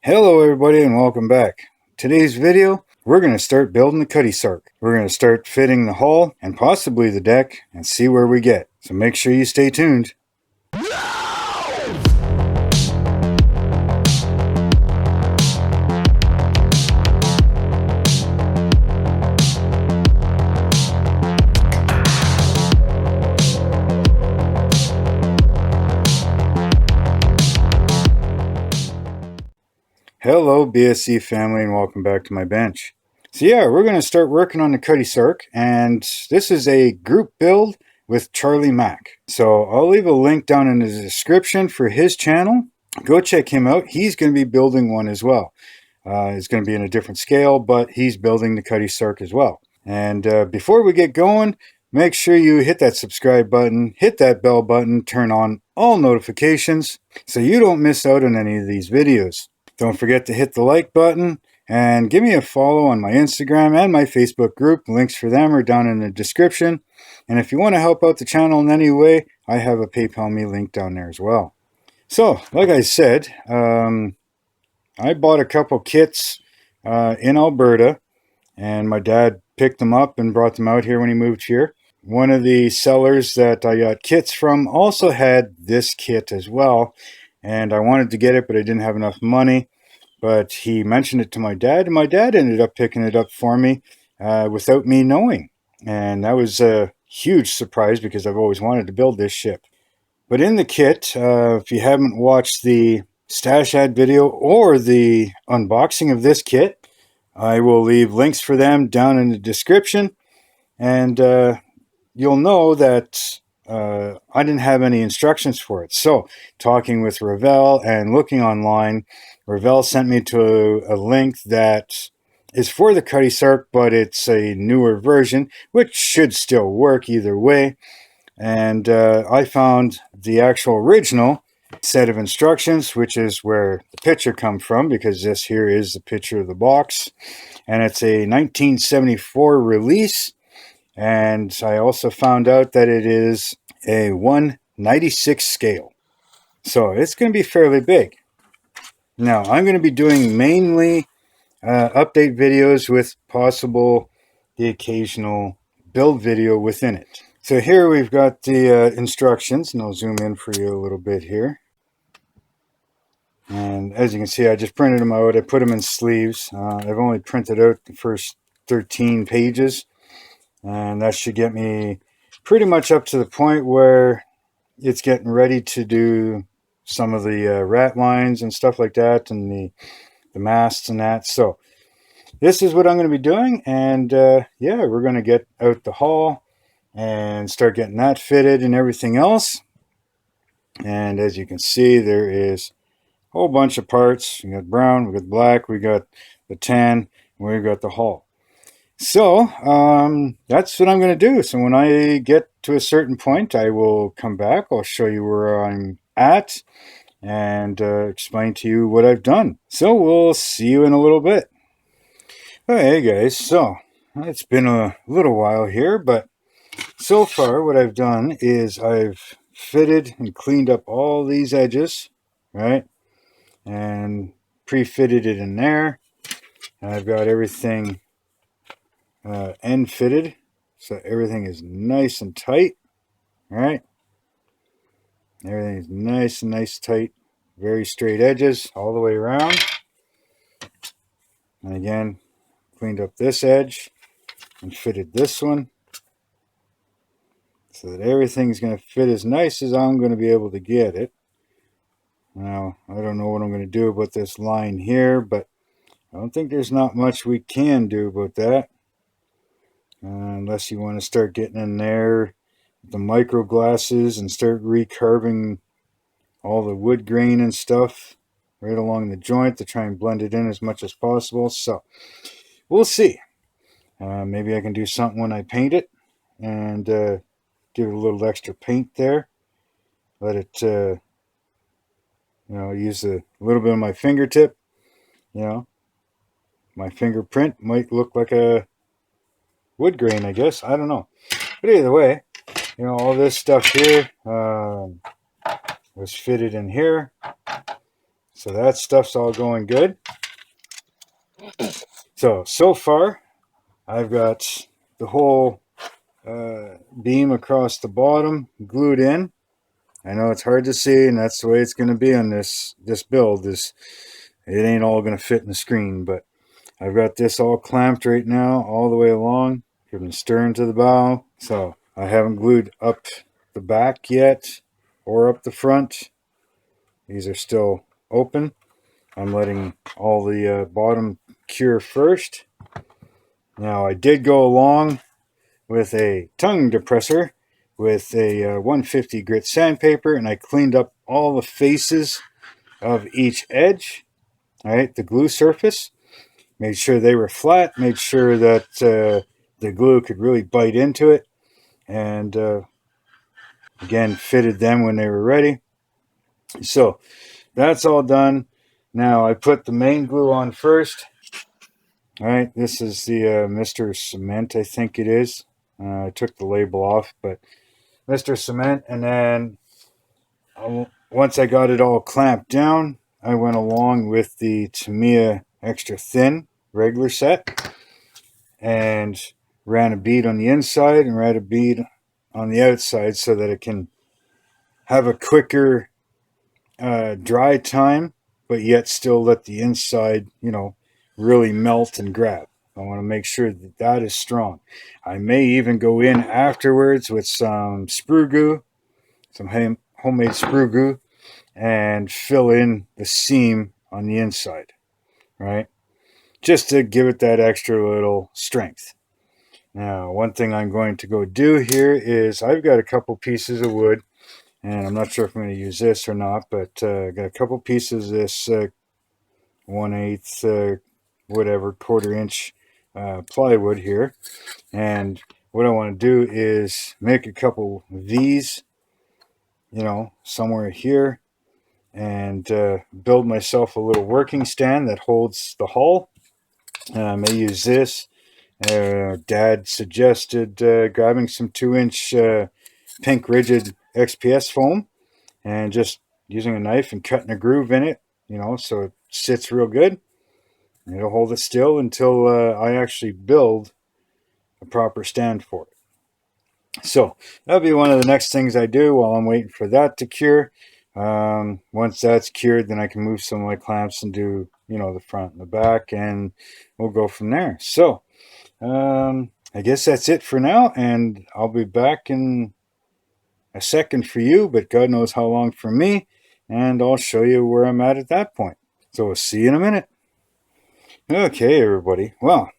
Hello everybody and welcome back. Today's video, we're going to start building the Cutty Sark. We're going to start fitting the hull and possibly the deck and see where we get. So make sure you stay tuned. Hello BSC family and welcome back to my bench. So yeah, we're going to start working on the Cutty Sark, and this is a group build with Charlie Mack. So I'll leave a link down in the description for his channel. Go check him out. He's going to be building one as well. It's going to be in a different scale, but he's building the Cutty Sark as well. And before we get going, make sure you hit that subscribe button, hit that bell button, turn on all notifications so you don't miss out on any of these videos. Don't forget to hit the like button and give me a follow on my Instagram and my Facebook group. Links for them are down in the description. And if you want to help out the channel in any way, I have a PayPal me link down there as well. So, like I said, I bought a couple kits in Alberta, and my dad picked them up and brought them out here when he moved here. One of the sellers that I got kits from also had this kit as well, and I wanted to get it, but I didn't have enough money. But he mentioned it to my dad, and my dad ended up picking it up for me without me knowing. And that was a huge surprise because I've always wanted to build this ship. But in the kit, if you haven't watched the stash ad video or the unboxing of this kit, I will leave links for them down in the description. And you'll know that I didn't have any instructions for it. So talking with Ravel and looking online, Ravel sent me to a link that is for the Cutty Sark, but it's a newer version, which should still work either way. And I found the actual original set of instructions, which is where the picture comes from, because this here is the picture of the box. And it's a 1974 release. And I also found out that it is a 1/96 scale. So it's going to be fairly big. Now, I'm going to be doing mainly update videos with possible the occasional build video within it. So here we've got the instructions, and I'll zoom in for you a little bit here. And as you can see, I just printed them out. I put them in sleeves. I've only printed out the first 13 pages, and that should get me pretty much up to the point where it's getting ready to do some of the rat lines and stuff like that, and the masts and that. So this is what I'm going to be doing, and yeah, we're going to get out the hull and start getting that fitted and everything else. And as you can see, there is a whole bunch of parts. We got brown, we got black, we got the tan, and we've got the hull. So that's what I'm going to do. So when I get to a certain point, I will come back. I'll show you where I'm at and explain to you what I've done. So we'll see you in a little bit. Hey guys, so it's been a little while here, but so far what I've done is I've fitted and cleaned up all these edges, right? And pre-fitted it in there. And I've got everything end fitted, so everything is nice and tight, right? Everything is nice tight, very straight edges all the way around. And again, cleaned up this edge and fitted this one so that everything's going to fit as nice as I'm going to be able to get it. Now, I don't know what I'm going to do about this line here, but I don't think there's not much we can do about that. Unless you want to start getting in there with the micro glasses and start recarving all the wood grain and stuff right along the joint to try and blend it in as much as possible. So we'll see. Maybe I can do something when I paint it and give it a little extra paint there. Let it, use a little bit of my fingertip. My fingerprint might look like a wood grain, I guess. I don't know. But either way, all this stuff here was fitted in here. So that stuff's all going good. So far, I've got the whole beam across the bottom glued in. I know it's hard to see, and that's the way it's going to be on this build. It ain't all going to fit in the screen, but I've got this all clamped right now all the way along from the stern to the bow. So I haven't glued up the back yet or up the front. These are still open. I'm letting all the bottom cure first. Now I did go along with a tongue depressor with a 150 grit sandpaper, and I cleaned up all the faces of each edge, all right, the glue surface. Made sure they were flat, made sure that the glue could really bite into it, and again, fitted them when they were ready. So that's all done. Now I put the main glue on first. All right, this is the Mr. Cement, I think it is. I took the label off, but Mr. Cement, and then once I got it all clamped down, I went along with the Tamiya Extra Thin regular set and ran a bead on the inside and ran a bead on the outside so that it can have a quicker dry time, but yet still let the inside, really melt and grab. I want to make sure that that is strong. I may even go in afterwards with some sprue goo, some homemade sprue goo, and fill in the seam on the inside, right? Just to give it that extra little strength. Now, one thing I'm going to go do here is I've got a couple pieces of wood, and I'm not sure if I'm going to use this or not, but I got a couple pieces of this 1/8 whatever quarter-inch plywood here, and what I want to do is make a couple V's, somewhere here, and build myself a little working stand that holds the hull. I may use this. Dad suggested grabbing some 2-inch pink rigid XPS foam and just using a knife and cutting a groove in it, so it sits real good. And it'll hold it still until I actually build a proper stand for it. So that'll be one of the next things I do while I'm waiting for that to cure. Once that's cured, then I can move some of my clamps and do, the front and the back, and we'll go from there. So I guess that's it for now, and I'll be back in a second for you, but God knows how long for me, and I'll show you where I'm at that point. So we'll see you in a minute. Okay, everybody. Well,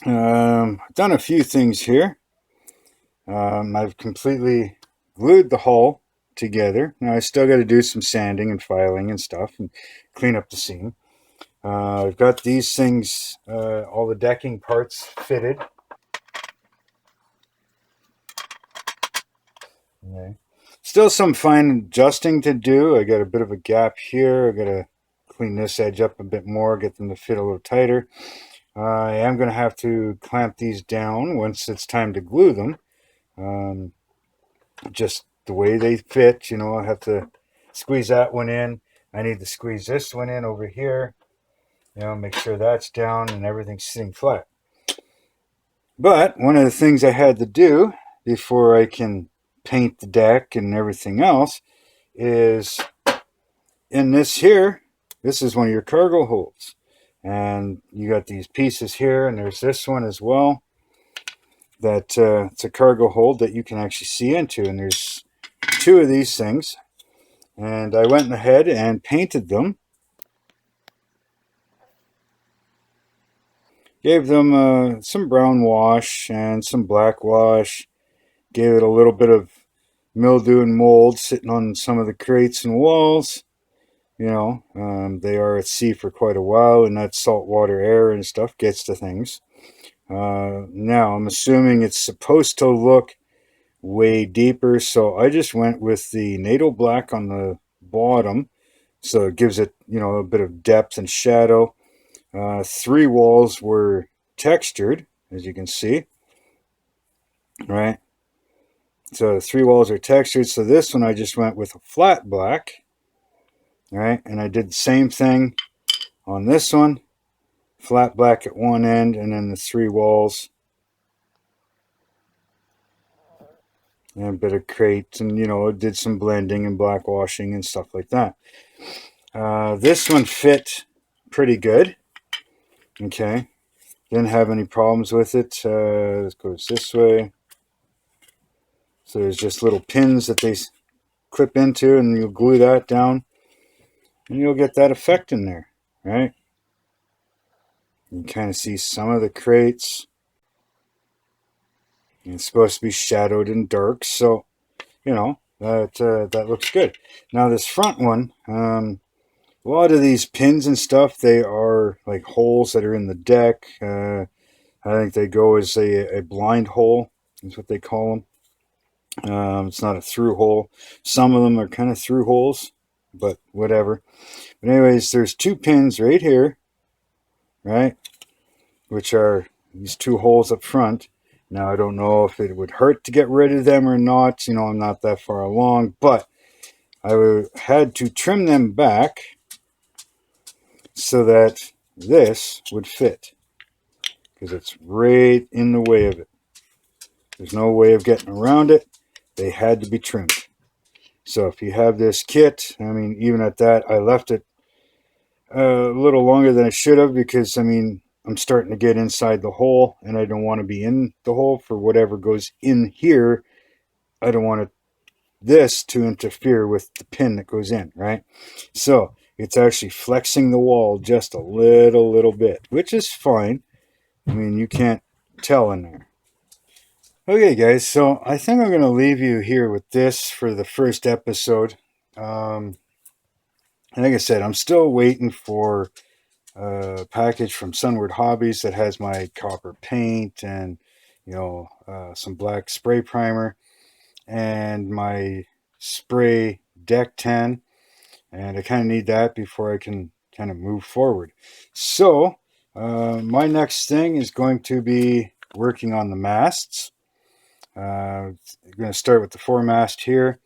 I've done a few things here. I've completely glued the hull together. Now I still got to do some sanding and filing and stuff and clean up the seam. I've got these things, all the decking parts fitted. Okay. Still some fine adjusting to do. I got a bit of a gap here. I got to clean this edge up a bit more, get them to fit a little tighter. I am going to have to clamp these down once it's time to glue them. Just the way they fit, I have to squeeze that one in. I need to squeeze this one in over here, make sure that's down and everything's sitting flat. But one of the things I had to do before I can paint the deck and everything else is in this here. This is one of your cargo holds, and you got these pieces here, and there's this one as well that it's a cargo hold that you can actually see into, and there's 2 of these things, and I went ahead and painted them. Gave them some brown wash and some black wash. Gave it a little bit of mildew and mold sitting on some of the crates and walls. They are at sea for quite a while, and that saltwater air and stuff gets to things. Now, I'm assuming it's supposed to look way deeper, so I just went with the NATO black on the bottom, so it gives it, a bit of depth and shadow. 3 walls were textured, as you can see, right? So 3 walls are textured, so this one I just went with a flat black, All right, and I did the same thing on this one. Flat black at one end, and then the 3 walls. And a bit of crate, and did some blending and black washing and stuff like that. This one fit pretty good. Okay, didn't have any problems with it. This goes this way. So there's just little pins that they clip into, and you'll glue that down, and you'll get that effect in there, right? You can kind of see some of the crates. And it's supposed to be shadowed and dark, so that looks good. Now this front one, a lot of these pins and stuff, they are like holes that are in the deck. I think they go as a blind hole, is what they call them. It's not a through hole. Some of them are kind of through holes, but whatever. But anyways, there's 2 pins right here, right, which are these 2 holes up front. Now, I don't know if it would hurt to get rid of them or not. I'm not that far along, but I had to trim them back so that this would fit, because it's right in the way of it. There's no way of getting around it. They had to be trimmed. So if you have this kit, even at that, I left it a little longer than I should have, because I'm starting to get inside the hole, and I don't want to be in the hole for whatever goes in here. I don't want this to interfere with the pin that goes in, right? So it's actually flexing the wall just a little bit, which is fine. You can't tell in there. Okay, guys, so I think I'm going to leave you here with this for the first episode. And like I said, I'm still waiting for a package from Sunward Hobbies that has my copper paint and, some black spray primer and my spray deck tan. And I kind of need that before I can kind of move forward. So my next thing is going to be working on the masts. I'm going to start with the 4-mast here.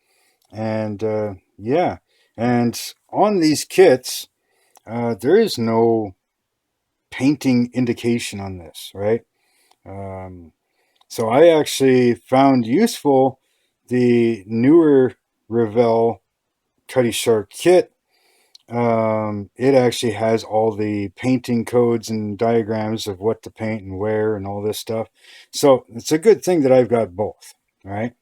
And yeah, and on these kits, there is no painting indication on this, right? So I actually found useful the newer Revell Cutty Sark kit. It actually has all the painting codes and diagrams of what to paint and where and all this stuff. So it's a good thing that I've got both, right?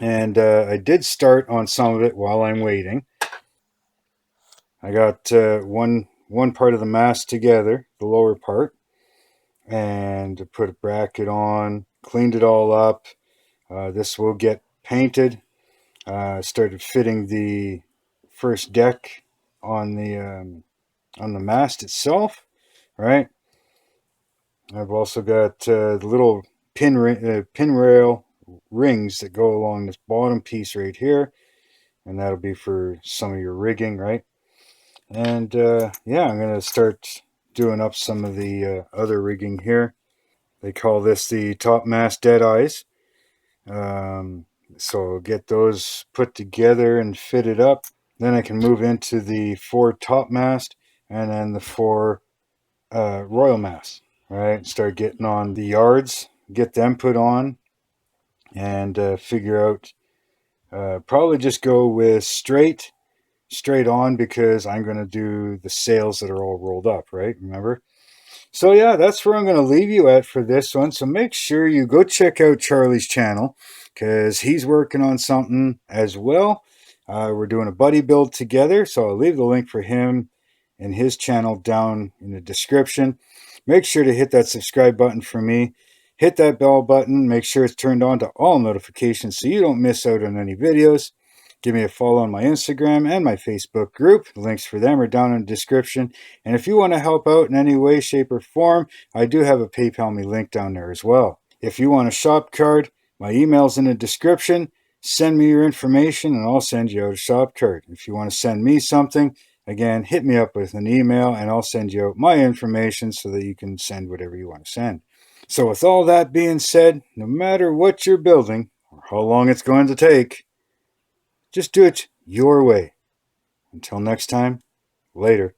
And I did start on some of it while I'm waiting. I got one part of the mast together, the lower part, and put a bracket on, cleaned it all up. This will get painted. Started fitting the first deck on the mast itself, right? I've also got the little pin rail rings that go along this bottom piece right here, and that'll be for some of your rigging, right? And yeah, I'm going to start doing up some of the other rigging here. They call this the top mast dead eyes. So I'll get those put together and fitted up. Then I can move into the 4 top mast and then the 4 royal masts, right? Start getting on the yards, get them put on, and figure out, probably just go with straight on, because I'm going to do the sails that are all rolled up, right? Remember? So yeah, that's where I'm going to leave you at for this one. So make sure you go check out Charlie's channel, because he's working on something as well. We're doing a buddy build together, so I'll leave the link for him and his channel down in the description. Make sure to hit that subscribe button for me. Hit that bell button. Make sure it's turned on to all notifications so you don't miss out on any videos. Give me a follow on my Instagram and my Facebook group. The links for them are down in the description. And if you want to help out in any way, shape, or form, I do have a PayPal me link down there as well. If you want a shop card, my email's in the description. Send me your information and I'll send you out a shop card. If you want to send me something, again, hit me up with an email and I'll send you out my information so that you can send whatever you want to send. So with all that being said, no matter what you're building or how long it's going to take, just do it your way. Until next time, later.